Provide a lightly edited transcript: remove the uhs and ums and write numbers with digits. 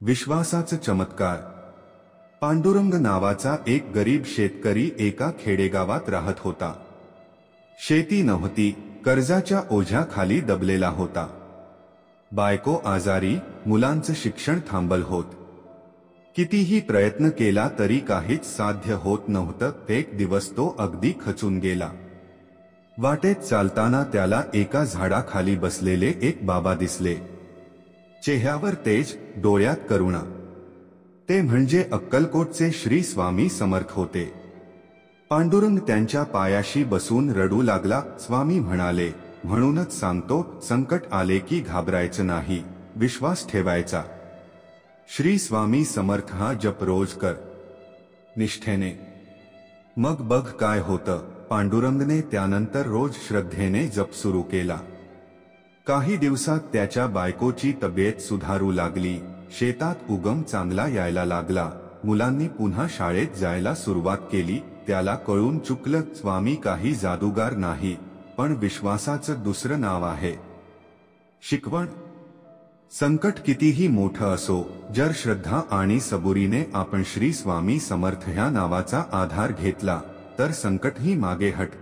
विश्वासाचा चमत्कार। पांडुरंग नावाचा एक गरीब शेतकरी एका खेडेगावात राहत होता। शेती नव्हती, कर्जाच्या ओझ्याखाली दबलेला होता। बायको आजारी, मुलांचं शिक्षण थांबल होत। कितीही प्रयत्न केला तरी काहीच साध्य होत नव्हतं। एक दिवस तो अगदी खचून गेला। वाटेत चालताना त्याला एका झाडाखाली बसलेले एक बाबा दिसले। चेहऱ्यावर तेज, डोळ्यात करुणा। ते म्हणजे अक्कलकोटचे श्री स्वामी समर्थ होते। पांडुरंग त्यांच्या पायाशी बसून रडू लागला। स्वामी म्हणाले, म्हणूनच सांगतो, संकट आले की घाबरायचं नाही, विश्वास ठेवायचा। श्री स्वामी समर्थ हा जप रोज कर, निष्ठेने, मग बघ काय होतं। पांडुरंगने त्यानंतर रोज श्रद्धेने जप सुरू केला। काही दिवसात त्याच्या बायकोची तब्येत सुधारू लागली, शेतात उगम चांगला यायला लागला, मुलांनी पुन्हा शाळेत जायला सुरुवात केली। त्याला कळून चुकलं, स्वामी काही जादूगार नाही, पण विश्वासाचं दुसरं नाव आहे। शिकवण: संकट कितीही मोठं असो, जर श्रद्धा आणि सबुरीने आपण श्री स्वामी समर्थ ह्या नावाचा आधार घेतला, तर संकटही मागे हटतात।